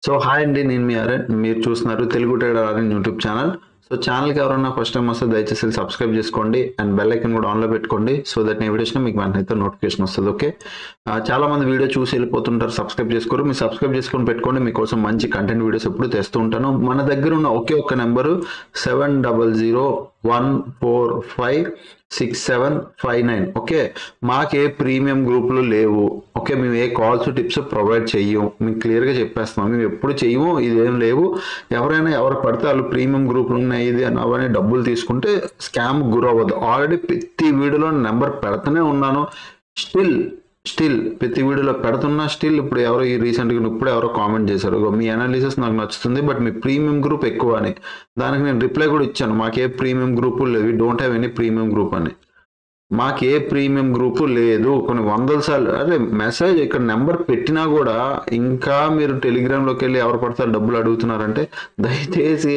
So hi అండి, నేను మీ అరణ్. మీరు చూస్తున్నారు Telugu trader Aran YouTube channel. So ఛానల్కి ఎవరన్నా ఫస్ట్ టైం వస్తే దయచేసి సబ్స్క్రైబ్ చేసుకోండి అండ్ బెల్ ఐకన్ కూడా ఆన్లో పెట్టుకోండి. సో దట్ నేను వీడియోస్ మీకు వెంటనే నోటిఫికేషన్ వస్తుంది. ఓకే, చాలా మంది వీడియో చూసి వెళ్ళిపోతుంటారు, సబ్స్క్రైబ్ చేసుకోరు. మీరు సబ్స్క్రైబ్ చేసుకొని పెట్టుకోండి, మీకోసం మంచి కంటెంట్ వీడియోస్ ఎప్పుడు తెస్తూ ఉంటాను. మన దగ్గర ఉన్న ఒకే ఒక్క నెంబరు 7001456759. ఓకే, మాకే ప్రీమియం గ్రూపులు లేవు. ఓకే, మేము ఏ కాల్స్ టిప్స్ ప్రొవైడ్ చెయ్యం, మేము క్లియర్గా చెప్పేస్తున్నాం. మేము ఎప్పుడు చెయ్యము, ఇదేం లేవు. ఎవరైనా ఎవరు పడితే వాళ్ళు ప్రీమియం గ్రూపులు ఉన్నాయి ఇది అని అవన్నీ డబ్బులు తీసుకుంటే స్కామ్ గురవ్వద్దు. ఆల్రెడీ ప్రతి వీడియోలో నెంబర్ పెడుతూనే ఉన్నాను. స్టిల్ ప్రతి వీడియోలో పెడుతున్నా. స్టిల్ ఇప్పుడు ఎవరో ఈ రీసెంట్గా ఇప్పుడు ఎవరో కామెంట్ చేశారు, మీ అనాలిసిస్ నాకు నచ్చుతుంది బట్ మీ ప్రీమియం గ్రూప్ ఎక్కువ అని. దానికి నేను రిప్లై కూడా ఇచ్చాను, మాకే ప్రీమియం గ్రూపు లేవు, we don't have any premium group అని. మాకే ప్రీమియం గ్రూపు లేదు. కొన్ని వందల సార్లు అదే మెసేజ్ ఇక్కడ నెంబర్ పెట్టినా కూడా ఇంకా మీరు టెలిగ్రామ్లోకి వెళ్ళి ఎవరు పడతారు డబ్బులు అడుగుతున్నారంటే దయచేసి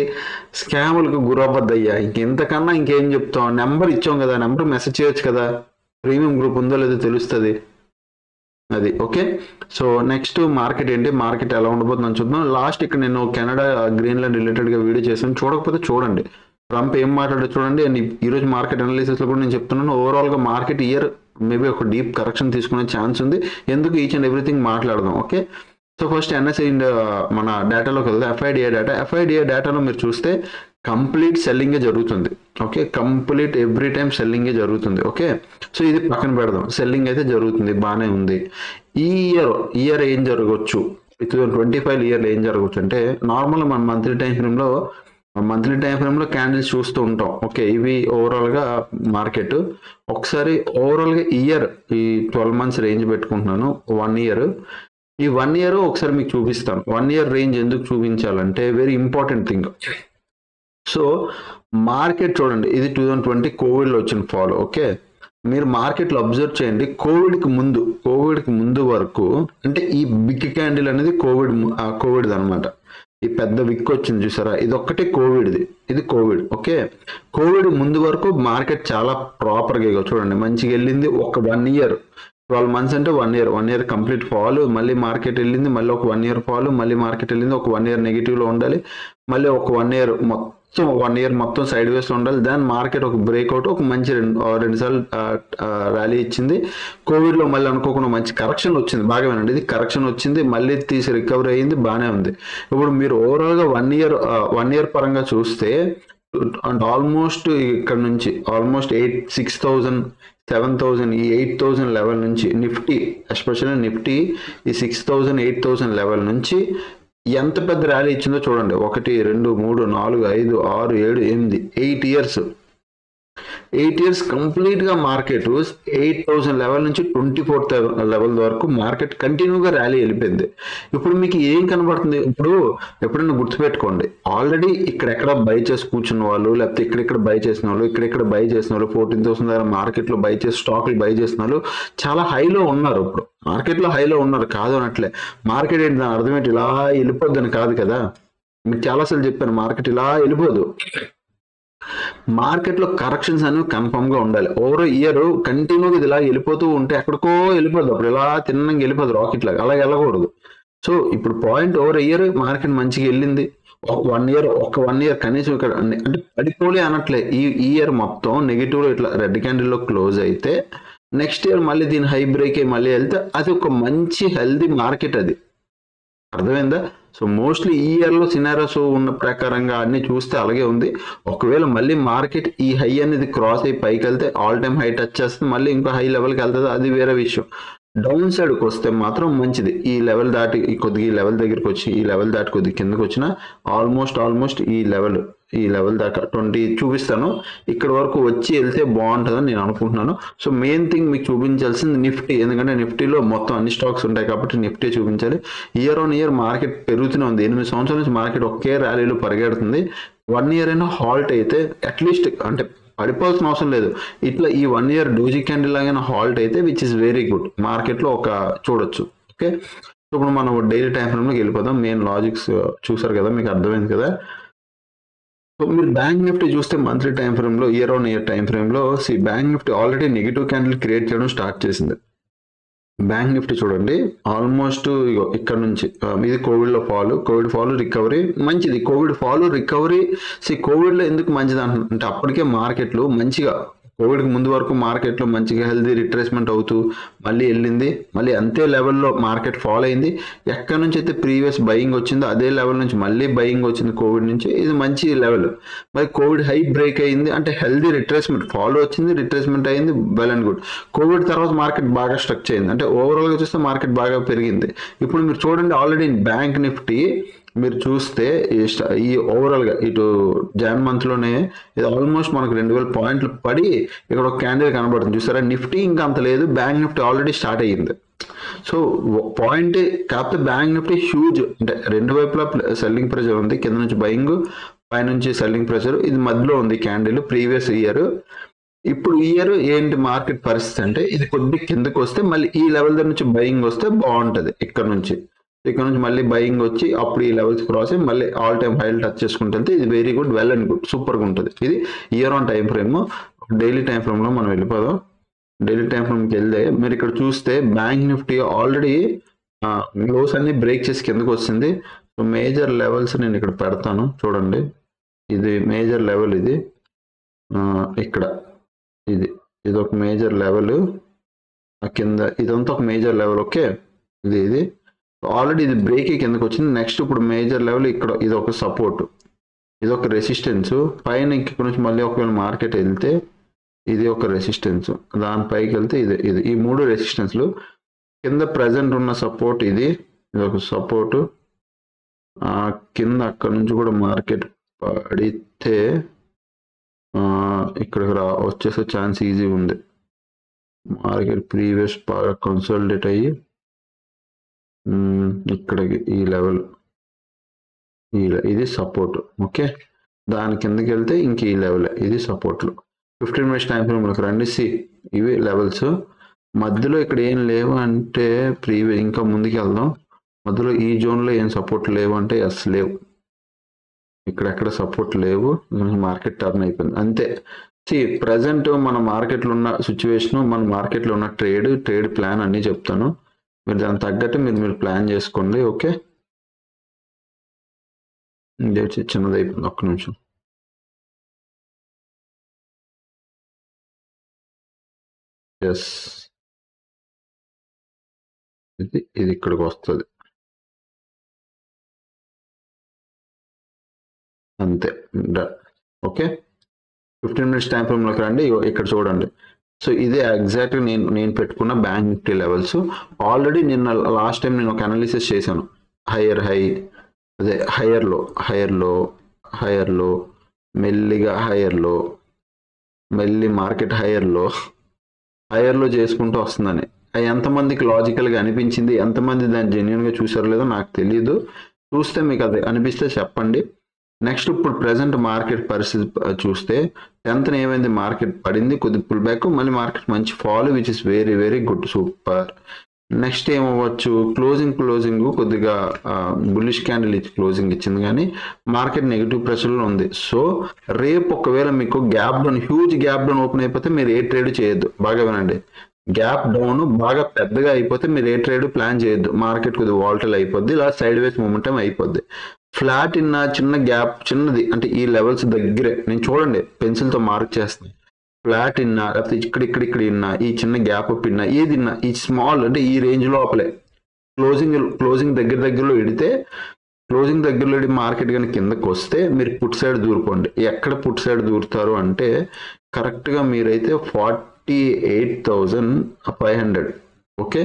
స్కాములకు గురవ్వద్దయ్యా. ఇంకెంతకన్నా ఇంకేం చెప్తాం? నెంబర్ ఇచ్చాం కదా, నెంబర్ మెసేజ్ చేయొచ్చు కదా, ప్రీమియం గ్రూప్ ఉందో లేదో తెలుస్తుంది. అది ఓకే. సో నెక్స్ట్ మార్కెట్ ఏంటి, మార్కెట్ ఎలా ఉండబోతుందని చూద్దాం. లాస్ట్ ఇక్కడ నేను కెనడా గ్రీన్లాండ్ రిలేటెడ్గా వీడియో చేశాను, చూడకపోతే చూడండి. ట్రంప్ ఏం మాట్లాడో చూడండి. అండ్ ఈరోజు మార్కెట్ అనాలిసిస్లో కూడా నేను చెప్తున్నాను, ఓవరాల్గా మార్కెట్ ఇయర్ మేబీ ఒక డీప్ కరెక్షన్ తీసుకునే ఛాన్స్ ఉంది. ఎందుకు ఈచ్ అండ్ ఎవ్రీథింగ్ మాట్లాడదాం. ఓకే, సో ఫస్ట్ ఎన్ఎస్ఐ మన డేటాలోకి వెళ్తే ఎఫ్ఐడిఏ డేటాలో మీరు చూస్తే కంప్లీట్ సెల్లింగే జరుగుతుంది. ఓకే, కంప్లీట్ ఎవ్రీ టైం సెల్లింగే జరుగుతుంది. ఓకే, సో ఇది పక్కన పెడదాం, సెల్లింగ్ అయితే జరుగుతుంది, బాగానే ఉంది. ఈ ఇయర్ ఏం జరగవచ్చు, 2025 ఇయర్లో ఏం జరగవచ్చు అంటే నార్మల్ మన మంత్లీ టైం ఫ్రేమ్లో క్యాండిల్స్ చూస్తూ ఉంటాం. ఓకే, ఇవి ఓవరాల్గా మార్కెట్. ఒకసారి ఓవరాల్గా ఇయర్ ఈ 12 months రేంజ్ పెట్టుకుంటున్నాను. 1 year, ఈ 1 year ఒకసారి మీకు చూపిస్తాను. 1 year రేంజ్ ఎందుకు చూపించాలంటే very important thing. So market చూడండి, ఇది 2020 కోవిడ్లో వచ్చిన ఫాల్. ఓకే, మీరు మార్కెట్లో అబ్జర్వ్ చేయండి. కోవిడ్కి ముందు వరకు అంటే ఈ బిగ్ క్యాండిల్ అనేది కోవిడ్ అనమాట. ఈ పెద్ద విక్ వచ్చింది చూసారా, ఇది ఒక్కటే కోవిడ్ది, ఇది కోవిడ్. ఓకే, కోవిడ్ ముందు వరకు మార్కెట్ చాలా ప్రాపర్గా చూడండి మంచిగా వెళ్ళింది. ఒక 1 year 12 months అంటే 1 year కంప్లీట్ ఫాల్. మళ్ళీ మార్కెట్ వెళ్ళింది, మళ్ళీ ఒక 1 year ఫాల్, మళ్ళీ మార్కెట్ వెళ్ళింది, ఒక 1 year నెగిటివ్లో ఉండాలి, మళ్ళీ ఒక 1 year మొత్తం సైడ్ వేస్లో ఉండాలి. దాని మార్కెట్ ఒక బ్రేక్అవుట్, ఒక మంచి రెండు సార్లు ర్యాలీ ఇచ్చింది. కోవిడ్లో మళ్ళీ అనుకోకుండా మంచి కరెక్షన్ వచ్చింది. బాగా వినండి, ఇది కరెక్షన్ వచ్చింది, మళ్ళీ తీసి రికవరీ అయ్యింది, బాగానే ఉంది. ఇప్పుడు మీరు ఓవరాల్గా 1 year పరంగా చూస్తే అండ్ ఆల్మోస్ట్ ఇక్కడ నుంచి ఆల్మోస్ట్ 6,000 7,000 ఈ 8,000 లెవెల్ నుంచి నిఫ్టీ, ఎస్పెషల్లీ నిఫ్టీ ఈ 6,000 8,000 లెవెల్ నుంచి ఎంత పెద్ద ర్యాలీ ఇచ్చిందో చూడండి. 1 2 3 4 5 6 7 8 8 years కంప్లీట్గా మార్కెట్ 8,000 లెవెల్ నుంచి 24,000 లెవెల్ వరకు మార్కెట్ కంటిన్యూగా ర్యాలీ వెళ్ళిపోయింది. ఇప్పుడు మీకు ఏం కనబడుతుంది? ఇప్పుడు ఎప్పుడైనా గుర్తుపెట్టుకోండి, ఆల్రెడీ ఇక్కడెక్కడ బై చేసి కూర్చున్న వాళ్ళు, లేకపోతే ఇక్కడెక్కడ బై చేసిన వాళ్ళు, 14,000 దగ్గర మార్కెట్లో బై చేసి స్టాక్లు బై చేసిన వాళ్ళు చాలా హైలో ఉన్నారు. ఇప్పుడు మార్కెట్లో హైలో ఉన్నారు, కాదు అనట్లే. మార్కెట్ ఏంటి, దాని అర్థం ఏంటి, ఇలా వెళ్ళిపోద్దని కాదు కదా. మీకు చాలాసార్లు చెప్పాను, మార్కెట్ ఇలా వెళ్ళిపోదు. మార్కెట్లో కరెక్షన్స్ అనేవి కన్ఫర్మ్గా ఉండాలి. ఓవర్ ఇయర్ కంటిన్యూగా ఇది ఇలా వెళ్ళిపోతూ ఉంటే ఎక్కడికో వెళ్ళిపోద్దు, అప్పుడు ఇలా తిన్నంగా వెళ్ళిపోదు రాకెట్ లాగా, అలా వెళ్ళకూడదు. సో ఇప్పుడు పాయింట్ ఓవర్ ఇయర్ మార్కెట్ మంచిగా వెళ్ళింది. ఒక 1 year కనీసం ఇక్కడ అంటే పడిపోలే అనట్లే. ఈ ఇయర్ మొత్తం నెగిటివ్లో ఇట్లా రెడ్ క్యాండిల్లో క్లోజ్ అయితే నెక్స్ట్ ఇయర్ మళ్ళీ దీని హై బ్రేక్ అయ్యి మళ్ళీ వెళ్తే అది ఒక మంచి హెల్దీ మార్కెట్. అది అర్థమైందా? సో మోస్ట్లీ ఈ ఇయర్లో సినారియోస్ ఉన్న ప్రకారంగా అన్ని చూస్తే అలాగే ఉంది. ఒకవేళ మళ్ళీ మార్కెట్ ఈ హై అనేది క్రాస్ అయ్యి పైకి వెళ్తే ఆల్ టైమ్ హై టచ్ చేస్తుంది, మళ్ళీ ఇంకో హై లెవెల్కి వెళ్తుంది, అది వేరే విషయం. డౌన్ సైడ్కి వస్తే మాత్రం మంచిది. ఈ లెవెల్ దాటి కొద్దిగా ఈ లెవెల్ దగ్గరికి వచ్చి ఈ లెవెల్ దాటి కొద్దిగా కిందకి వచ్చిన ఆల్మోస్ట్ ఈ లెవెల్ దాకా 20 చూపిస్తాను, ఇక్కడ వరకు వచ్చి వెళ్తే బాగుంటుందని నేను అనుకుంటున్నాను. సో మెయిన్ థింగ్ మీకు చూపించాల్సింది నిఫ్టీ, ఎందుకంటే నిఫ్టీలో మొత్తం అన్ని స్టాక్స్ ఉంటాయి కాబట్టి నిఫ్టీ చూపించాలి. ఇయర్ ఆన్ ఇయర్ మార్కెట్ పెరుగుతూనే ఉంది. 8 సంవత్సరాల నుంచి మార్కెట్ ఒకే ర్యాలీలో పరిగెడుతుంది. 1 year అయినా హాల్ట్ అయితే అట్లీస్ట్ అంటే పడిపోవాల్సిన అవసరం లేదు. ఇట్లా ఈ 1 year డోజీ క్యాండిల్ లాగా హాల్ట్ అయితే విచ్ ఇస్ వెరీ గుడ్, మార్కెట్లో ఒక చూడొచ్చు. ఓకే, ఇప్పుడు మనం డైలీ టైం ఫ్రేమ్లోకి వెళ్ళిపోదాం. మెయిన్ లాజిక్స్ చూసారు కదా, మీకు అర్థమైంది కదా. సో మీరు బ్యాంక్ నిఫ్టీ చూస్తే మంత్లీ టైం ఫ్రేమ్లో, ఇయర్ ఆన్ ఇయర్ టైం ఫ్రేమ్లో bank Nifty already negative candle create చేయడం స్టార్ట్ చేసింది. బ్యాంక్ నిఫ్టీ చూడండి ఆల్మోస్ట్ ఇక్కడ నుంచి ఇది కోవిడ్ ఫాల్ రికవరీ మంచిది. కోవిడ్ ఫాల్ రికవరీ కోవిడ్ లో ఎందుకు మంచిది అంటే అప్పటికే మార్కెట్లు మంచిగా కోవిడ్కి ముందు వరకు మార్కెట్లో మంచిగా హెల్దీ రిట్రేస్మెంట్ అవుతూ మళ్ళీ వెళ్ళింది, మళ్ళీ అంతే లెవెల్లో మార్కెట్ ఫాలో అయింది. ఎక్కడి నుంచి అయితే ప్రీవియస్ బయింగ్ వచ్చిందో అదే లెవెల్ నుంచి మళ్ళీ బయింగ్ వచ్చింది కోవిడ్ నుంచి. ఇది మంచి లెవెల్. మరి కోవిడ్ హై బ్రేక్ అయింది అంటే హెల్దీ రిట్రేస్మెంట్ ఫాలో వచ్చింది, రిట్రేస్మెంట్ అయింది, వెల్ అండ్ గుడ్. కోవిడ్ తర్వాత మార్కెట్ బాగా స్ట్రక్ అయింది అంటే ఓవరాల్గా చూస్తే మార్కెట్ బాగా పెరిగింది. ఇప్పుడు మీరు చూడండి ఆల్రెడీ బ్యాంక్ నిఫ్టీ మీరు చూస్తే ఈ ఓవరాల్గా ఇటు జాన్ మంత్లోనే ఇది ఆల్మోస్ట్ మనకు 2000 పాయింట్లు పడి ఇక్కడ ఒక క్యాండిల్ కనబడుతుంది చూసారా. నిఫ్టీ ఇంకా అంత లేదు, బ్యాంక్ నిఫ్టీ ఆల్రెడీ స్టార్ట్ అయ్యింది. సో పాయింట్ కాకపోతే బ్యాంక్ నిఫ్టీ హ్యూజ్ అంటే రెండు వైపులా సెల్లింగ్ ప్రెషర్ ఉంది, కింద నుంచి బయింగ్ పైనుంచి సెల్లింగ్ ప్రెషర్, ఇది మధ్యలో ఉంది క్యాండిల్ ప్రీవియస్ ఇయర్. ఇప్పుడు ఇయర్ ఏంటి మార్కెట్ పరిస్థితి అంటే ఇది కొద్ది కిందకు వస్తే మళ్ళీ ఈ లెవెల్ దగ్గర నుంచి బయింగ్ వస్తే బాగుంటుంది. ఇక్కడ నుంచి మళ్ళీ బయింగ్ వచ్చి అప్పుడు ఈ లెవెల్స్ క్రాస్ అయ్యి మళ్ళీ ఆల్ టైమ్ హైల్ టచ్ చేసుకుంటే ఇది very good, well and good, సూపర్గా ఉంటుంది. ఇది year on time frame. Daily time ఫ్రేమ్లో మనం వెళ్ళిపోదాం. డైలీ టైం ఫ్రేమ్కి వెళ్తే మీరు ఇక్కడ చూస్తే బ్యాంక్ నిఫ్టీ ఆల్రెడీ లోస్ అన్ని బ్రేక్ చేసి కిందకు వచ్చింది. సో మేజర్ లెవెల్స్ నేను ఇక్కడ పెడతాను చూడండి. ఇది మేజర్ లెవెల్, ఇది ఇక్కడ ఇది ఒక మేజర్ లెవెల్, కింద ఇదంతా ఒక మేజర్ లెవెల్. ఓకే, ఇది ఆల్రెడీ ఇది బ్రేక్ కిందకు వచ్చింది. నెక్స్ట్ ఇప్పుడు మేజర్ లెవెల్ ఇక్కడ, ఇది ఒక సపోర్ట్, ఇది ఒక రెసిస్టెన్స్. పైన ఇక్కడ నుంచి మళ్ళీ ఒకవేళ మార్కెట్ వెళ్తే ఇది ఒక రెసిస్టెన్స్, దానిపైకి వెళ్తే ఇది ఈ మూడు రెసిస్టెన్స్లు. కింద ప్రజెంట్ ఉన్న సపోర్ట్ ఇది ఒక సపోర్ట్. కింద అక్కడ నుంచి కూడా మార్కెట్ పడితే ఇక్కడికి వచ్చేసే ఛాన్స్ ఈజీ ఉంది. మార్కెట్ ప్రీవియస్ బాగా కన్సాలిడేట్ అయ్యి ఇక్కడికి ఈ లెవెల్, ఇది సపోర్ట్. ఓకే, దాని కిందకి వెళ్తే ఇంక ఈ లెవెల్, ఇది సపోర్ట్లు. 15 మినిట్స్ టైం ఫ్రేమ్లోకి రండి. ఇవి లెవెల్స్. మధ్యలో ఇక్కడ ఏం లేవు అంటే ప్రీవియస్ ఇంకా ముందుకు వెళ్దాం. మధ్యలో ఈ జోన్లో ఏం సపోర్ట్ లేవు అంటే అసలు లేవు, ఇక్కడెక్కడ సపోర్ట్ లేవు, మార్కెట్ టర్న్ అయిపోయింది అంతే. ప్రజెంట్ మన మార్కెట్లో ఉన్న సిచ్యువేషను, మన మార్కెట్లో ఉన్న ట్రేడ్ ప్లాన్ అన్నీ చెప్తాను. మీరు దానికి తగ్గట్టు మీరు ప్లాన్ చేసుకోండి. ఓకే, చిన్నది అయిపోయింది, ఒక్క నిమిషం. ఎస్, ఇది ఇక్కడికి వస్తుంది అంతే. ఓకే, 15 మినిట్స్ టైం ఫ్రేమ్లోకి రండి. ఇక్కడ చూడండి. సో ఇదే ఎగ్జాక్ట్గా నేను పెట్టుకున్న బ్యాంక్ నిఫ్టీ లెవెల్స్. ఆల్రెడీ నిన్న లాస్ట్ టైం నేను ఒక అనాలిసిస్ చేశాను. హైయర్ హై, అదే హైయర్ లో మెల్లిగా మళ్ళీ మార్కెట్ హైయర్లో చేసుకుంటూ వస్తుందని. అది ఎంతమందికి లాజికల్గా అనిపించింది, ఎంతమంది దాన్ని జెన్యున్గా చూసారో లేదో నాకు తెలియదు. చూస్తే మీకు అది అనిపిస్తే చెప్పండి. నెక్స్ట్ ఇప్పుడు ప్రెసెంట్ మార్కెట్ పరిస్థితి చూస్తే 10th ఏమైంది, మార్కెట్ పడింది, కొద్ది పుల్ బ్యాక్, మళ్ళీ మార్కెట్ మంచి fall, which is very very good, super. Next ఏమవ్వచ్చు, క్లోజింగ్ కొద్దిగా బుల్లిష్ క్యాండిల్ ఇచ్చి క్లోజింగ్ ఇచ్చింది, కానీ మార్కెట్ నెగిటివ్ ప్రెషర్లో ఉంది. సో రేపు ఒకవేళ మీకు gap down, huge gap down open అయిపోతే మీరు ఏ ట్రేడ్ చేయొద్దు. బాగా వినండి, గ్యాప్ డౌన్ బాగా పెద్దగా అయిపోతే మీరు ఏ ట్రేడ్ ప్లాన్ చేయొద్దు. మార్కెట్ కొద్దిగా వాల్టైల్ అయిపోద్ది, ఇలా సైడ్ వేస్ మూమెంటం అయిపోద్ది. ఫ్లాట్ ఇన్న చిన్న గ్యాప్, చిన్నది అంటే ఈ లెవెల్స్ దగ్గరే, నేను చూడండి పెన్సిల్తో మార్క్ చేస్తాను. ఫ్లాట్ ఇన్నా లేకపోతే ఇక్కడ ఇన్నా, ఈ చిన్న గ్యాప్ అప్ ఇన్నా, ఏది ఇన్నా, ఈ స్మాల్ అంటే ఈ రేంజ్ లోపలే క్లోజింగ్ దగ్గరలో ఇడితే, క్లోజింగ్ దగ్గరలో ఇడి మార్కెట్ కానీ కిందకు వస్తే మీరు పుట్ సైడ్ దూరుకోండి. ఎక్కడ పుట్ సైడ్ దూరుతారు అంటే కరెక్ట్గా మీరైతే 48,500. ఓకే,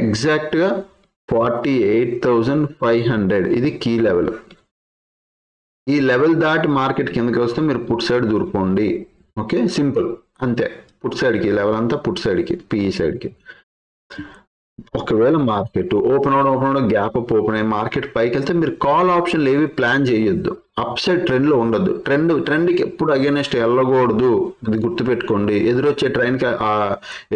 ఎగ్జాక్ట్గా 48,500 ఇది కీ లెవెల్. ఈ లెవెల్ దాటి మార్కెట్ కిందకి వస్తే మీరు పుట్ సైడ్ దూరుకోండి. ఓకే, సింపుల్ అంతే. పుట్ సైడ్కి లెవెల్ అంతా పుట్ సైడ్కి, పిఈ సైడ్కి. ఒకవేళ మార్కెట్ ఓపెన్ అవడం గ్యాప్ అప్ ఓపెన్ అయ్యి మార్కెట్ పైకి వెళ్తే మీరు కాల్ ఆప్షన్లు ఏవి ప్లాన్ చేయొద్దు. అప్ సైడ్ ట్రెండ్ లో ఉండొద్దు. ట్రెండ్కి ఎప్పుడు అగేనెస్ట్ వెళ్ళకూడదు, ఇది గుర్తుపెట్టుకోండి. ఎదురొచ్చే ట్రైన్కి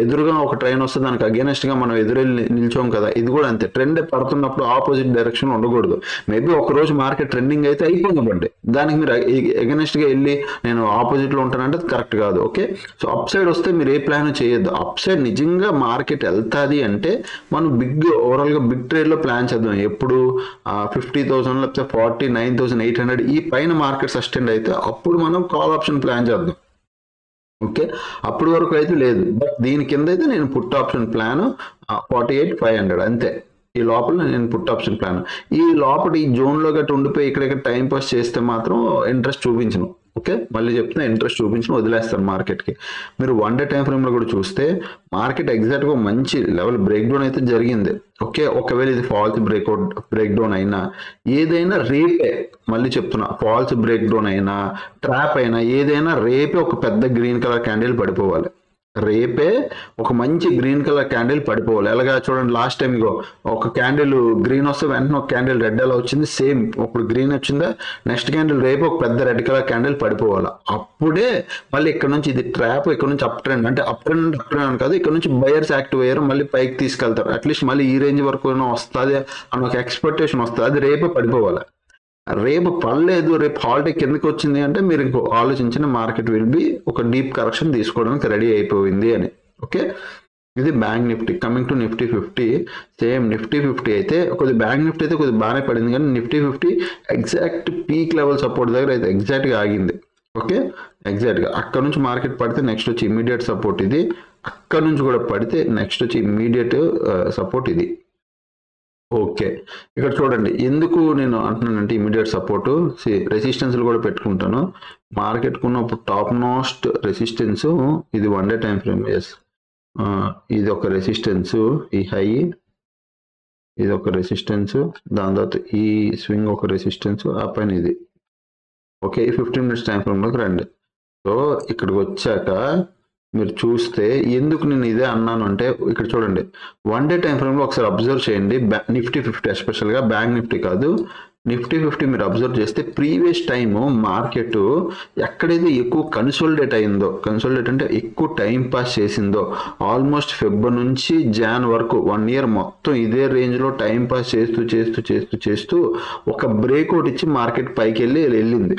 ఎదురుగా ఒక ట్రైన్ వస్తే దానికి అగేనెస్ట్ గా మనం ఎదురెళ్ళి నిల్చోం కదా, ఇది కూడా అంతే. ట్రెండ్ పడుతున్నప్పుడు ఆపోజిట్ డైరెక్షన్ ఉండకూడదు. మేబీ ఒక రోజు మార్కెట్ ట్రెండింగ్ అయితే అయిపోయిందండి, దానికి మీరు అగేనెస్ట్ గా వెళ్ళి నేను ఆపోజిట్ లో ఉంటానంటే కరెక్ట్ కాదు. ఓకే, సో అప్ సైడ్ వస్తే మీరు ఏ ప్లాన్ చేయొద్దు. అప్ సైడ్ నిజంగా మార్కెట్ వెళ్తాది అంటే మనం ఓవరాల్ గా బిగ్ ట్రేడ్ లో ప్లాన్ చేద్దాం. ఎప్పుడు 50,000 లేకపోతే 49,800 ఈ పైన మార్కెట్ సస్టైన్ అయితే అప్పుడు మనం కాల్ ఆప్షన్ ప్లాన్ చేద్దాం. ఓకే, అప్పటి వరకు అయితే లేదు. బట్ దీని కింద అయితే నేను పుట్ ఆప్షన్ ప్లాన్ 48,500 అంతే. ఈ లోపల నేను పుట్ ఆప్షన్ ప్లాన్, ఈ లోపల ఈ జోన్ లో గట్రా ఉండిపోయి ఇక్కడ టైం పాస్ చేస్తే మాత్రం ఇంట్రెస్ట్ చూపించను. ఓకే, మళ్ళీ చెప్తున్నా, ఇంట్రెస్ట్ చూపించి వదిలేస్తాను మార్కెట్కి. మీరు 1 డే టైం ఫ్రేమ్లో కూడా చూస్తే మార్కెట్ ఎగ్జాక్ట్గా మంచి లెవెల్ బ్రేక్ డౌన్ అయితే జరిగింది. ఓకే, ఒకవేళ ఇది ఫాల్స్ బ్రేక్ డౌన్ అయినా ఏదైనా రేపే, మళ్ళీ చెప్తున్నా, ఫాల్స్ బ్రేక్ డౌన్ అయినా ట్రాప్ అయినా ఏదైనా రేపే ఒక పెద్ద గ్రీన్ కలర్ క్యాండిల్ పడిపోవాలి. రేపే ఒక మంచి గ్రీన్ కలర్ క్యాండిల్ పడిపోవాలి. ఎలాగా చూడండి, లాస్ట్ టైం ఇగో ఒక క్యాండిల్ గ్రీన్ వస్తే వెంటనే ఒక క్యాండిల్ రెడ్ ఎలా వచ్చింది, సేమ్ ఇప్పుడు గ్రీన్ వచ్చిందా, నెక్స్ట్ క్యాండిల్ రేపు ఒక పెద్ద రెడ్ కలర్ క్యాండిల్ పడిపోవాలి. అప్పుడే మళ్ళీ ఇక్కడ నుంచి ఇది ట్రాప్, ఇక్కడ నుంచి అప్ ట్రెండ్, అంటే అప్ ట్రెండ్ కాదు, ఇక్కడ నుంచి బయర్స్ యాక్టివ్ అయ్యారు, మళ్ళీ పైకి తీసుకెళ్తారు. అట్లీస్ట్ మళ్ళీ ఈ రేంజ్ వరకు వస్తుంది అని ఒక ఎక్స్పెక్టేషన్ వస్తుంది. అది రేపే పడిపోవాలి. రేపు పడలేదు, రేపు హాలిడే కిందకి వచ్చింది అంటే మీరు ఇంకో ఆలోచించిన మార్కెట్ విల్ బి ఒక డీప్ కరెక్షన్ తీసుకోవడానికి రెడీ అయిపోయింది అని. ఓకే, ఇది bank Nifty. Coming to Nifty 50, same Nifty 50 అయితే కొద్ది బ్యాంక్ నిఫ్టీ అయితే కొద్దిగా బాగానే పడింది, కానీ Nifty 50 exact peak level support దగ్గర అయితే ఎగ్జాక్ట్గా ఆగింది. ఓకే, ఎగ్జాక్ట్గా అక్కడ నుంచి మార్కెట్ పడితే నెక్స్ట్ వచ్చి ఇమీడియట్ సపోర్ట్ ఇది, అక్కడ నుంచి కూడా పడితే నెక్స్ట్ వచ్చి ఇమీడియట్ సపోర్ట్ ఇది. ఓకే, ఇక్కడ చూడండి ఎందుకు నేను అంటున్నానంటే ఇమీడియట్ సపోర్ట్, రెసిస్టెన్స్లు కూడా పెట్టుకుంటాను. మార్కెట్ కున్నప్పుడు టాప్ మోస్ట్ రెసిస్టెన్స్ ఇది 1 డే టైం ఫ్రేమ్. ఎస్, ఇది ఒక రెసిస్టెన్స్, ఈ హై ఇది ఒక రెసిస్టెన్స్, దాని తర్వాత ఈ స్వింగ్ ఒక రెసిస్టెన్స్, ఆ పైన ఇది. ఓకే, ఈ 15 మినిట్స్ టైం ఫ్రేమ్లోకి రండి. సో ఇక్కడికి వచ్చాక మీరు చూస్తే ఎందుకు నేను ఇదే అన్నాను అంటే, ఇక్కడ చూడండి 1 డే టైం ఫ్రేమ్లో ఒకసారి అబ్జర్వ్ చేయండి. నిఫ్టీ 50 ఎస్పెషల్గా, బ్యాంక్ నిఫ్టీ కాదు, నిఫ్టీ 50 మీరు అబ్జర్వ్ చేస్తే ప్రీవియస్ టైం మార్కెట్ ఎక్కడైతే ఎక్కువ కన్సోలిడేట్ అయిందో, కన్సోలిడేట్ అంటే ఎక్కువ టైం పాస్ చేసిందో, ఆల్మోస్ట్ ఫెబ్రవరి నుంచి జాన్ వరకు 1 ఇయర్ మొత్తం ఇదే రేంజ్లో టైం పాస్ చేస్తూ చేస్తూ చేస్తూ చేస్తూ ఒక బ్రేక్అవుట్ ఇచ్చి మార్కెట్ పైకి వెళ్ళింది.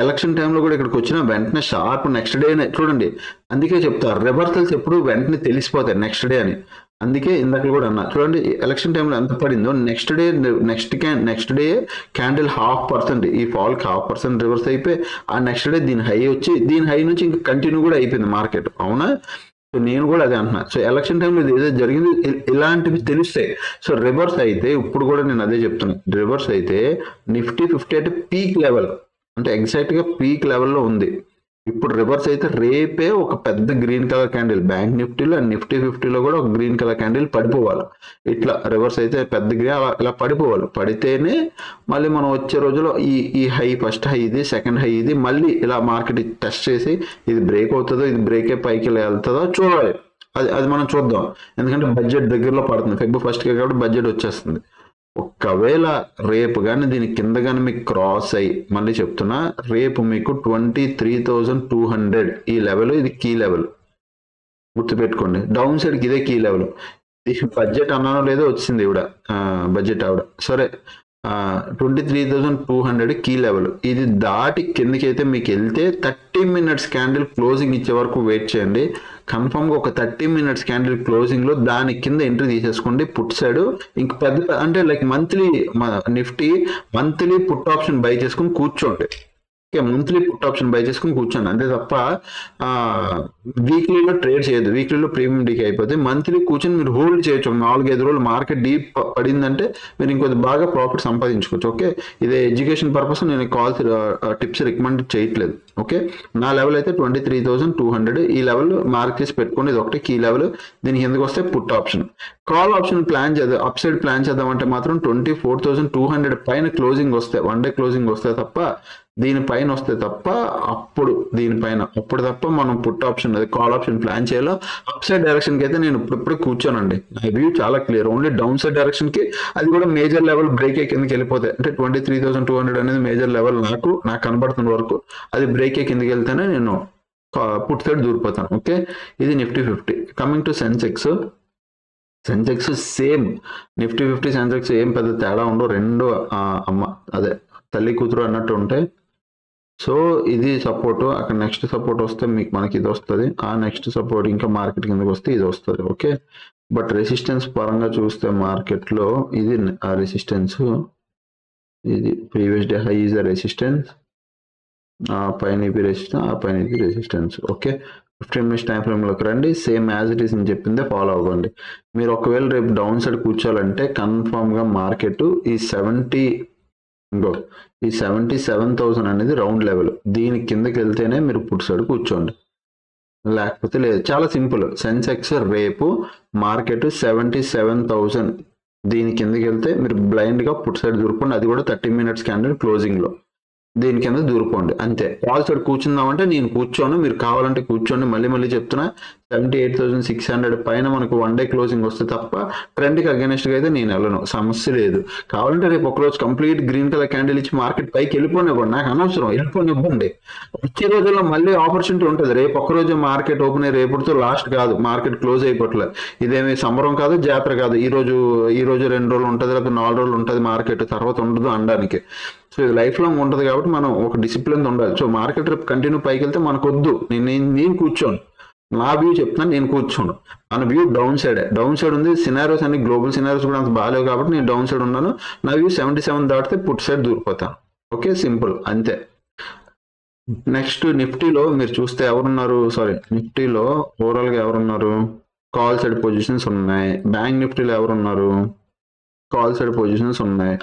ఎలక్షన్ టైంలో కూడా ఇక్కడికి వచ్చిన వెంటనే షార్ప్ నెక్స్ట్ డేనే చూడండి. అందుకే చెప్తారు రివర్సల్స్ ఎప్పుడు వెంటనే తెలిసిపోతాయి నెక్స్ట్ డే అని. అందుకే ఇందాక కూడా అన్నా, చూడండి ఎలక్షన్ టైంలో ఎంత పడిందో నెక్స్ట్ డే క్యాండిల్ 0.5%, ఈ ఫాల్కి 0.5% రివర్స్ అయిపోయి ఆ నెక్స్ట్ డే దీని హై వచ్చి దీని హై నుంచి ఇంకా కంటిన్యూ కూడా అయిపోయింది మార్కెట్. అవునా, సో నేను కూడా అదే అంటున్నా. సో ఎలక్షన్ టైంలో ఏదో జరిగింది ఇలాంటివి తెలుస్తాయి. సో రివర్స్ అయితే ఇప్పుడు కూడా నేను అదే చెప్తున్నాను, రివర్స్ అయితే నిఫ్టీ 50 అంటే పీక్ లెవెల్, అంటే ఎగ్జాక్ట్గా పీక్ లెవెల్లో ఉంది. ఇప్పుడు రివర్స్ అయితే రేపే ఒక పెద్ద గ్రీన్ కలర్ క్యాండిల్ బ్యాంక్ నిఫ్టీలో అండ్ నిఫ్టీ 50లో కూడా ఒక గ్రీన్ కలర్ క్యాండిల్ పడిపోవాలి. ఇట్లా రివర్స్ అయితే పెద్ద గ్రీన్ ఇలా పడిపోవాలి. పడితేనే మళ్ళీ మనం వచ్చే రోజులో ఈ హై, ఫస్ట్ హై ఇది, సెకండ్ హై ఇది, మళ్ళీ ఇలా మార్కెట్ టెస్ట్ చేసి ఇది బ్రేక్ అవుతుందో, ఇది బ్రేకే పైకి వెళ్తుందో చూడాలి. అది మనం చూద్దాం. ఎందుకంటే బడ్జెట్ దగ్గరలో పడుతుంది, ఫెబ్రవరి 1st కాబట్టి బడ్జెట్ వచ్చేస్తుంది. ఒకవేళ రేపు కానీ దీని కింద కానీ మీకు క్రాస్ అయ్యి, మళ్ళీ చెప్తున్నా, రేపు మీకు 23,200 ఈ లెవెల్, ఇది కీ లెవెల్ గుర్తుపెట్టుకోండి. డౌన్ సైడ్కి ఇదే కీ లెవెల్. బడ్జెట్ అన్నానో లేదో వచ్చింది ఇవిడ, బడ్జెట్ ఆవిడ, సరే 23,200 కీ లెవెల్. ఇది దాటి కిందకి అయితే మీకు వెళ్తే 30 మినిట్స్ క్యాండిల్ క్లోజింగ్ ఇచ్చే వరకు వెయిట్ చేయండి. కన్ఫర్మ్గా ఒక 30 మినిట్స్ క్యాండిల్ క్లోజింగ్లో దాని కింద ఎంట్రీ తీసేసుకోండి. పుట్ సైడ్ ఇంక పెద్ద అంటే like monthly Nifty monthly put option by చేసుకుని కూర్చోండి. మంత్లీ పుట్ ఆప్షన్ బై చేసుకుని కూర్చోండి, అంతే తప్ప వీక్లీలో ట్రేడ్ చేయదు. వీక్లీలో ప్రీమియం డీకి అయిపోతే మంత్లీ కూర్చొని మీరు హోల్డ్ చేయొచ్చు. 4-5 రోజులు మార్కెట్ డీప్ పడిందంటే మీరు ఇంకొద్ది బాగా ప్రాఫిట్ సంపాదించుకోవచ్చు. ఓకే, ఇదే ఎడ్యుకేషన్ పర్పస్ నేను కాల్స్ టిప్స్ రికమెండ్ చేయట్లేదు. ఓకే, నా లెవెల్ అయితే 23,200 ఈ లెవెల్ మార్క్ చేసి పెట్టుకోండి. ఇది ఒకటి కీ లెవెల్. దీనికి ఎందుకు వస్తే put option. Call option plan చేద్దాం, అప్ సైడ్ ప్లాన్ చేద్దామంటే మాత్రం 24,200 పైన క్లోజింగ్ వస్తే, 1 డే క్లోజింగ్ వస్తే తప్ప దీనిపైన వస్తే తప్ప అప్పుడు అప్పుడు తప్ప మనం పుట్ ఆప్షన్ అది కాల్ ఆప్షన్ ప్లాన్ చేయాలో. అప్ సైడ్ డైరెక్షన్ కి అయితే నేను ఇప్పుడు కూర్చోనండి. నా వ్యూ చాలా clear. Only down side direction కి అది కూడా మేజర్ లెవెల్ బ్రేక్ కిందకి వెళ్ళిపోతాయి. అంటే 23,200 అనేది మేజర్ లెవెల్ నాకు కనబడుతున్న వరకు అది బ్రేక్ కిందకి వెళ్తేనే నేను పుట్ సైడ్ దూరిపోతాను. ఓకే, ఇది Nifty 50. Coming to Sensex same. Nifty 50 Sensex ఏం పెద్ద తేడా ఉండవు, రెండు అదే తల్లి కూతురు అన్నట్టు ఉంటాయి. సో ఇది సపోర్ట్, అక్కడ నెక్స్ట్ సపోర్ట్ వస్తే మనకి ఇది వస్తుంది, ఆ నెక్స్ట్ సపోర్ట్ ఇంకా మార్కెట్ కిందకి వస్తే ఇది వస్తుంది. ఓకే, బట్ రెసిస్టెన్స్ పరంగా చూస్తే మార్కెట్లో ఇది ఆ రెసిస్టెన్స్, ఇది previous day high is the resistance, ఆ పైన ఇది రెసిస్టెన్స్, ఆ పైన ఇది రెసిస్టెన్స్. ఓకే, 15 మినిట్స్ టైం ఫ్రేమ్లోకి రండి. సేమ్ యాజ్ ఇట్ ఈస్ అని చెప్పిందే ఫాలో అవ్వండి. మీరు ఒకవేళ రేపు డౌన్ సైడ్ కూర్చోాలంటే కన్ఫామ్గా మార్కెట్ ఈ 77,000 అనేది రౌండ్ లెవెల్. దీని కిందకి వెళ్తేనే మీరు పుట్ సైడ్ కూర్చోండి, లేకపోతే లేదు. చాలా సింపుల్. సెన్సెక్స్ రేపు మార్కెట్ 77,000 దీని కిందకి వెళ్తే మీరు బ్లైండ్గా పుట్ సైడ్ దూరుకోండి. అది కూడా 30 మినిట్స్ క్యాండిల్ క్లోజింగ్లో దీని కింద దూరుకోండి అంతే. కాల్ సైడ్ కూర్చుందామంటే నేను కూర్చోను, మీరు కావాలంటే కూర్చోండి. మళ్ళీ చెప్తున్నా, 78,600 పైన మనకు వన్ డే క్లోజింగ్ వస్తే తప్ప ట్రెండ్కి అగెనిస్ట్గా అయితే నేను వెళ్ళను, సమస్య లేదు. కావాలంటే రేపు ఒకరోజు కంప్లీట్ గ్రీన్ కలర్ క్యాండిల్ ఇచ్చి మార్కెట్ పైకి వెళ్ళిపోనివ్వండి, నాకు అనవసరం, వెళ్ళిపోనివ్వండి. వచ్చే రోజుల్లో మళ్ళీ ఆపర్చునిటీ ఉంటుంది. రేపు ఒక్కరోజు మార్కెట్ ఓపెన్ అయ్యి రేపుతో లాస్ట్ కాదు, మార్కెట్ క్లోజ్ అయిపోవట్లేదు. ఇదేమి సంబరం కాదు, జాతర కాదు. ఈ రోజు 2 రోజులు ఉంటుంది, లేకపోతే 4 రోజులు ఉంటుంది మార్కెట్, తర్వాత ఉండదు అనడానికి. సో ఇది లైఫ్ లాంగ్ ఉంటుంది కాబట్టి మనం ఒక డిసిప్లిన్ ఉండాలి. సో మార్కెట్ రేపు కంటిన్యూ పైకి వెళ్తే మనకు వద్దు, నేను కూర్చోను. నా వ్యూ చెప్తున్నాను, నేను కూర్చోను. మన వ్యూ డౌన్ సైడ్ ఉంది. సినారియోస్ అన్ని గ్లోబల్ సినారియోస్ కూడా అంత బాగాలేవు కాబట్టి నేను డౌన్ సైడ్ ఉన్నాను. నా వ్యూ 77 దాటితే పుట్ సైడ్ దూరిపోతాను. ఓకే, సింపుల్ అంతే. నెక్స్ట్ నిఫ్టీలో మీరు చూస్తే నిఫ్టీలో ఓవరాల్గా ఎవరున్నారు? కాల్ సైడ్ పొజిషన్స్ ఉన్నాయి. బ్యాంక్ నిఫ్టీలో ఎవరున్నారు? కాల్ సైడ్ పొజిషన్స్ ఉన్నాయి.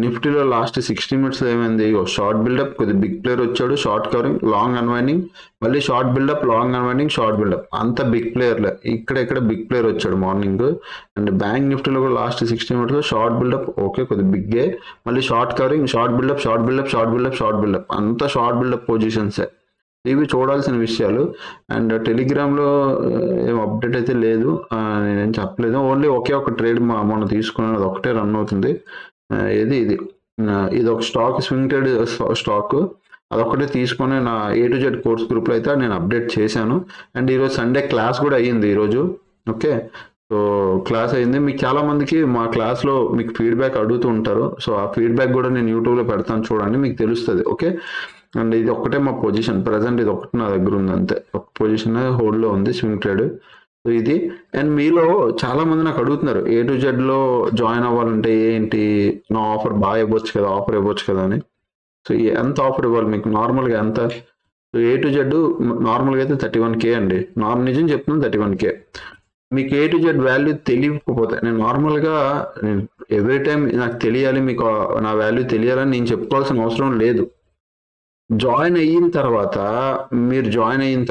నిఫ్టీలో లాస్ట్ 60 మినిట్స్ ఏమైంది? షార్ట్ బిల్డప్, కొద్ది బిగ్ ప్లేయర్ వచ్చాడు, షార్ట్ కవరింగ్, లాంగ్ అన్వైండింగ్, మళ్ళీ short buildup, long unwinding, short buildup, అంత బిగ్ ప్లేయర్లే. ఇక్కడ బిగ్ ప్లేయర్ వచ్చాడు మార్నింగ్. అండ్ బ్యాంక్ నిఫ్టీలో కూడా last 60 minutes short buildup, okay కొద్ది బిగ్గే, మళ్ళీ షార్ట్ కవరింగ్, షార్ట్ బిల్డప్, అంత షార్ట్ బిల్డప్ పొజిషన్సే. ఇవి చూడాల్సిన విషయాలు. అండ్ టెలిగ్రామ్లో ఏం అప్డేట్ అయితే లేదు, నేనేం చెప్పలేదు. ఓన్లీ ఒకే ఒక ట్రేడ్ మొన్న తీసుకున్నాను, అది ఒకటే రన్ అవుతుంది. ఇది ఒక స్టాక్, స్వింగ్ ట్రేడ్ స్టాక్, అదొక్కటే తీసుకొని నా A to Z కోర్స్ గ్రూప్లో అయితే నేను అప్డేట్ చేశాను. అండ్ ఈరోజు సండే క్లాస్ కూడా అయ్యింది ఈరోజు. ఓకే, సో క్లాస్ అయింది. మీకు చాలా మందికి మా క్లాస్లో మీకు ఫీడ్బ్యాక్ అడుగుతూ ఉంటారు. సో ఆ ఫీడ్బ్యాక్ కూడా నేను యూట్యూబ్లో పెడతాను, చూడండి, మీకు తెలుస్తుంది. ఓకే, అండ్ ఇది ఒక్కటే మా పొజిషన్ ప్రజెంట్, ఇది ఒకటి నా దగ్గర ఉంది అంతే. ఒక పొజిషన్ హోల్డ్లో ఉంది స్వింగ్ ట్రేడ్. సో ఇది. అండ్ మీలో చాలా మంది నాకు అడుగుతున్నారు A to Z లో జాయిన్ అవ్వాలంటే ఏంటి, నా ఆఫర్ బాగా ఇవ్వచ్చు కదా అని. సో ఎంత ఆఫర్ ఇవ్వాలి మీకు? నార్మల్గా ఎంత? సో A to Z నార్మల్గా అయితే 31K అండి. నిజం చెప్తున్నాను, 31K. మీకు A to Z వాల్యూ తెలియకపోతే, నేను నార్మల్గా ఎవ్రీ టైం నాకు తెలియాలి, మీకు నా వాల్యూ తెలియాలని నేను చెప్పుకోవాల్సిన అవసరం లేదు. జాయిన్ అయిన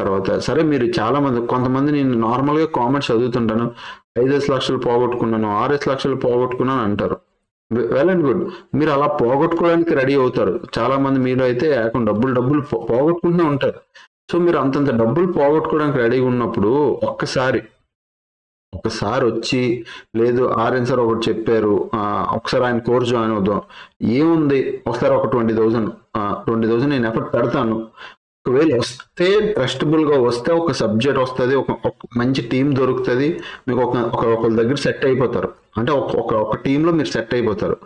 తర్వాత సరే, మీరు చాలా మంది, కొంతమంది నేను నార్మల్గా కామెంట్స్ చదువుతుంటాను, 5 లక్షలు పోగొట్టుకున్నాను, 6 లక్షలు పోగొట్టుకున్నాను అంటారు. వెల్ అండ్ గుడ్, మీరు అలా పోగొట్టుకోవడానికి రెడీ అవుతారు. చాలా మంది మీరు అయితే డబ్బులు పోగొట్టుకుంటూనే ఉంటారు. సో మీరు అంతంత డబ్బులు పోగొట్టుకోవడానికి రెడీగా ఉన్నప్పుడు ఒకసారి వచ్చి, లేదు ఆర్ఎన్ సార్ ఒకటి చెప్పారు, ఒకసారి ఆయన కోర్స్ జాయిన్ అవుదాం, ఏముంది ఒకసారి ఒక 20,000 నేను ఎఫర్ట్ పెడతాను. ఒకవేళ వస్తే ట్రస్టబుల్గా వస్తే ఒక సబ్జెక్ట్ వస్తుంది, ఒక మంచి టీం దొరుకుతుంది, మీకు ఒకళ్ళ దగ్గర సెట్ అయిపోతారు. అంటే ఒక టీంలో మీరు సెట్ అయిపోతారు.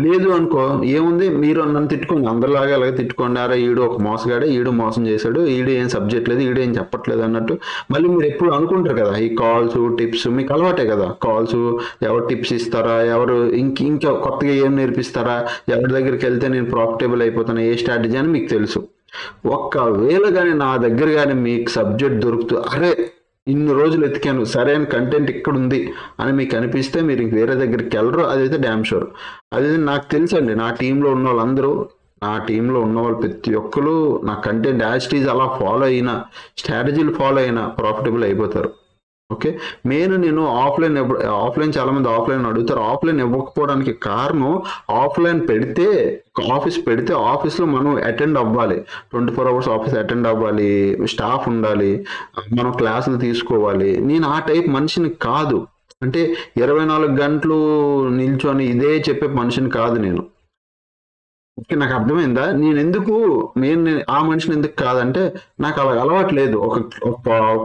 లేదు అనుకో, ఏముంది, మీరు నన్ను తిట్టుకోండి, అందరిలాగా అలాగే తిట్టుకోండి, అరే ఈడు ఒక మోసగాడే, ఈడు మోసం చేశాడు, ఈడు ఏం సబ్జెక్ట్ లేదు, ఈడు ఏం చెప్పట్లేదు అన్నట్టు మళ్ళీ మీరు ఎప్పుడు అనుకుంటారు కదా. ఈ కాల్స్ టిప్స్ మీకు అలవాటే కదా. కాల్స్ ఎవరు టిప్స్ ఇస్తారా, ఎవరు ఇంకా కొత్తగా ఏం నేర్పిస్తారా, ఎవరి దగ్గరికి వెళ్తే నేను ప్రాఫిటబుల్ అయిపోతాను, ఏ స్ట్రాటజీ అని మీకు తెలుసు. ఒక్కవేళ కానీ నా దగ్గర కానీ మీకు సబ్జెక్ట్ దొరుకుతూ, అరే ఇన్ని రోజులు ఎతికాను, సరైన కంటెంట్ ఇక్కడ ఉంది అని మీకు అనిపిస్తే మీరు ఇంక వేరే దగ్గరికి వెళ్ళరు, అదైతే డ్యామ్ షూర్. అదైతే నాకు తెలుసండి. నా టీంలో ఉన్న వాళ్ళు ప్రతి ఒక్కరు నా కంటెంట్ యాజ్ ఇట్ ఈజ్ అలా ఫాలో అయినా, స్ట్రాటజీలు ఫాలో అయినా ప్రాఫిటబుల్ అయిపోతారు. ఓకే, నేను ఆఫ్లైన్ చాలా మంది ఆఫ్లైన్ అడుగుతారు. ఆఫ్లైన్ ఇవ్వకపోవడానికి కారణం, ఆఫ్లైన్ పెడితే ఆఫీస్లో మనం అటెండ్ అవ్వాలి, 24 hours ఆఫీస్ అటెండ్ అవ్వాలి, స్టాఫ్ ఉండాలి, మనం క్లాసులు తీసుకోవాలి. నేను ఆ టైప్ మనిషిని కాదు, అంటే 24 గంటలు నిల్చొని ఇదే చెప్పే మనిషిని కాదు నేను. ఓకే, నాకు అర్థమైందా? నేను ఆ మనిషిని ఎందుకు కాదంటే, నాకు అలా అలవాటు లేదు. ఒక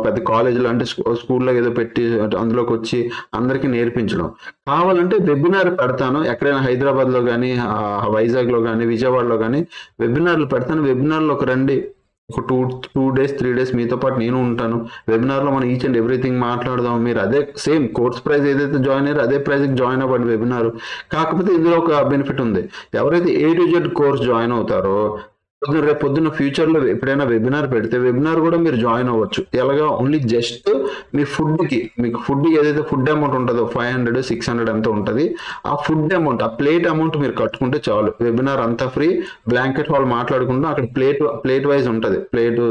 పెద్ద కాలేజీలో అంటే స్కూల్లో ఏదో పెట్టి అందులోకి వచ్చి అందరికీ నేర్పించడం. కావాలంటే వెబినార్ పెడతాను, ఎక్కడైనా హైదరాబాద్లో కానీ, వైజాగ్లో కానీ, విజయవాడలో కానీ వెబినార్లు పెడతాను. వెబినార్లోకి రండి, ఒక 2 days 3 days మీతో పాటు నేను ఉంటాను. వెబినార్లో మనం ఈచ్ అండ్ ఎవ్రీథింగ్ మాట్లాడదాం. మీరు అదే సేమ్ కోర్స్ ప్రైస్ ఏదైతే జాయిన్ అయ్యారో అదే ప్రైస్కి జాయిన్ అవ్వండి వెబినార్. కాకపోతే ఇందులో ఒక బెనిఫిట్ ఉంది, ఎవరైతే A to Z course join అవుతారో రేపు పొద్దున్న ఫ్యూచర్లో ఎప్పుడైనా వెబినార్ పెడితే వెబినార్ కూడా మీరు జాయిన్ అవ్వచ్చు. ఎలాగా, ఓన్లీ జస్ట్ మీకు ఫుడ్ ఏదైతే ఫుడ్ అమౌంట్ ఉంటుందో 500 600 ఎంత ఉంటుంది, ఆ ఫుడ్ అమౌంట్, ఆ ప్లేట్ అమౌంట్ మీరు కట్టుకుంటే చాలు. వెబినార్ అంతా ఫ్రీ. బ్లాంకెట్ హాల్ మాట్లాడుకుంటూ అక్కడ ప్లేట్ వైజ్ ఉంటుంది, ప్లేట్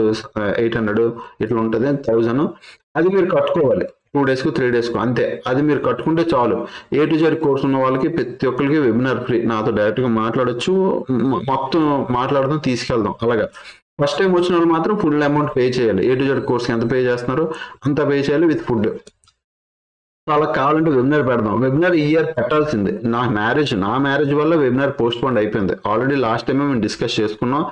800 ఇట్లా ఉంటుంది, 1000. అది మీరు కట్టుకోవాలి 2 days 3 days అంతే. అది మీరు కట్టుకుంటే చాలు. A to Z కోర్స్ ఉన్న వాళ్ళకి ప్రతి ఒక్కరికి వెబినార్ ఫ్రీ. నాతో డైరెక్ట్గా మాట్లాడొచ్చు, మొత్తం మాట్లాడదాం, తీసుకెళ్దాం. అలాగా ఫస్ట్ టైం వచ్చిన వాళ్ళు మాత్రం ఫుల్ అమౌంట్ పే చేయాలి. A to Z కోర్స్కి ఎంత పే చేస్తున్నారో అంత పే చేయాలి విత్ ఫుడ్. అలా కావాలంటే వెబినార్ పెడదాం. వెబినార్ ఈ ఇయర్ పెట్టాల్సిందే. నా మ్యారేజ్ వల్ల వెబినార్ పోస్ట్ పోన్ అయిపోయింది. ఆల్రెడీ లాస్ట్ టైమే మేము డిస్కస్ చేసుకున్నాం.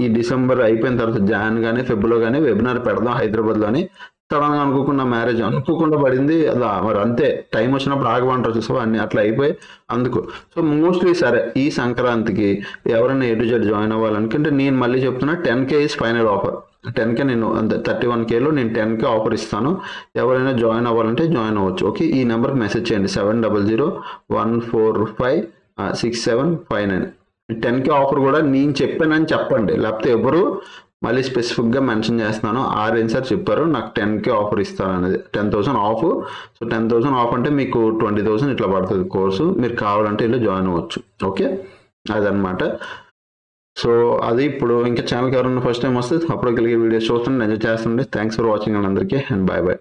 ఈ డిసెంబర్ అయిపోయిన తర్వాత జాన్ కానీ ఫెబ్రవరిలో కానీ వెబినార్ పెడదాం హైదరాబాద్లోని. సడన్ గా అనుకోకుండా మ్యారేజ్ అనుకోకుండా పడింది. అలా మరి అంతే, టైం వచ్చినప్పుడు ఆగమంటారు చూసావా, అన్ని అట్లా అయిపోయి అందుకు. సో మోస్ట్లీ సరే, ఈ సంక్రాంతికి ఎవరైనా A to Z జాయిన్ అవ్వాలనుకుంటే నేను మళ్ళీ చెప్తున్నా, 10K is final offer. 10K నేను 31Kలో నేను 10K ఆఫర్ ఇస్తాను. ఎవరైనా జాయిన్ అవ్వాలంటే జాయిన్ అవ్వచ్చు. ఓకే, ఈ నెంబర్కి మెసేజ్ చేయండి, 7001456759. 10K ఆఫర్ కూడా నేను చెప్పానని చెప్పండి, లేకపోతే ఎవరు మళ్ళీ స్పెసిఫిక్గా మెన్షన్ చేస్తున్నాను. ఆర్ఎన్ సార్ చెప్పారు నాకు 10K ఆఫర్ ఇస్తాను అనేది, 10,000 ఆఫ్. సో 10,000 ఆఫ్ అంటే మీకు 20,000 ఇట్లా పడుతుంది కోర్సు. మీరు కావాలంటే ఇలా జాయిన్ అవ్వచ్చు. ఓకే, అదనమాట. సో అది ఇప్పుడు ఇంకా ఛానల్కి ఎవరైనా ఫస్ట్ టైం వస్తే అప్పుడు కలిగే వీడియోస్ చూస్తుంటే ఎంజాయ్ చేస్తుండే. థ్యాంక్స్ ఫర్ వాచింగ్ అందరికీ, అండ్ బాయ్ బాయ్.